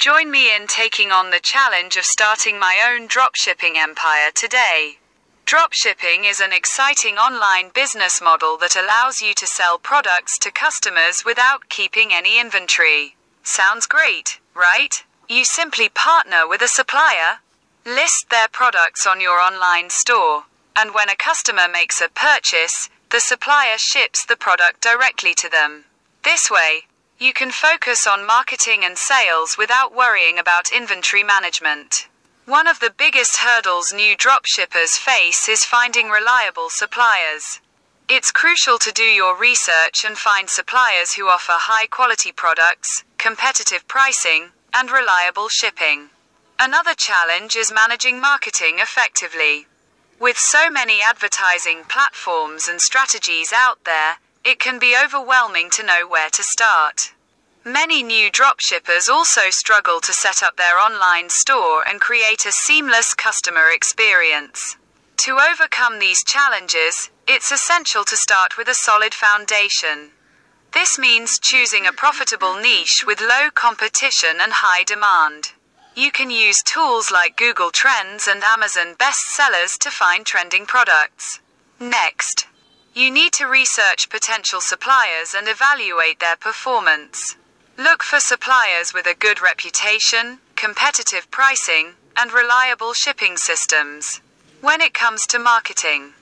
Join me in taking on the challenge of starting my own dropshipping empire today. Dropshipping is an exciting online business model that allows you to sell products to customers without keeping any inventory. Sounds great, right? You simply partner with a supplier, list their products on your online store, and when a customer makes a purchase, the supplier ships the product directly to them. This way, you can focus on marketing and sales without worrying about inventory management. One of the biggest hurdles new dropshippers face is finding reliable suppliers. It's crucial to do your research and find suppliers who offer high-quality products, competitive pricing, and reliable shipping. Another challenge is managing marketing effectively. With so many advertising platforms and strategies out there, it can be overwhelming to know where to start. Many new dropshippers also struggle to set up their online store and create a seamless customer experience. To overcome these challenges, it's essential to start with a solid foundation. This means choosing a profitable niche with low competition and high demand. You can use tools like Google Trends and Amazon bestsellers to find trending products. Next, you need to research potential suppliers and evaluate their performance. Look for suppliers with a good reputation, competitive pricing, and reliable shipping systems. When it comes to marketing,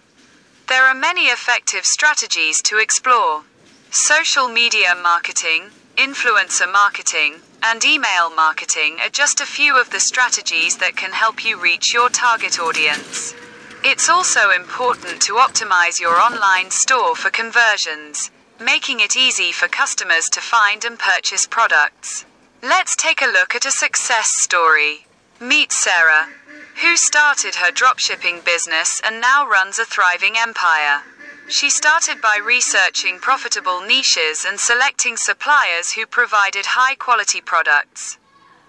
there are many effective strategies to explore. Social media marketing, influencer marketing, and email marketing are just a few of the strategies that can help you reach your target audience. It's also important to optimize your online store for conversions, making it easy for customers to find and purchase products. Let's take a look at a success story. Meet Sarah, who started her dropshipping business and now runs a thriving empire. She started by researching profitable niches and selecting suppliers who provided high-quality products.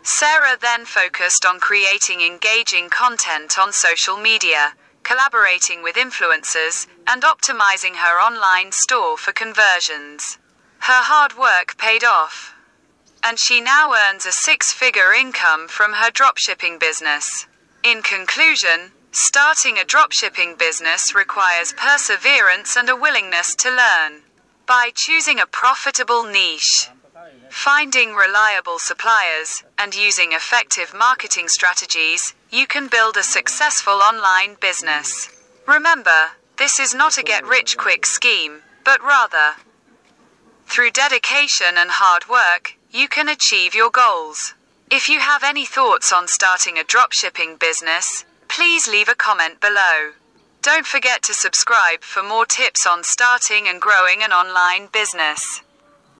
Sarah then focused on creating engaging content on social media, collaborating with influencers, and optimizing her online store for conversions. Her hard work paid off, and she now earns a six-figure income from her dropshipping business. In conclusion, starting a dropshipping business requires perseverance and a willingness to learn. By choosing a profitable niche, finding reliable suppliers, and using effective marketing strategies, you can build a successful online business. Remember, this is not a get-rich-quick scheme, but rather, through dedication and hard work, you can achieve your goals. If you have any thoughts on starting a dropshipping business, please leave a comment below. Don't forget to subscribe for more tips on starting and growing an online business.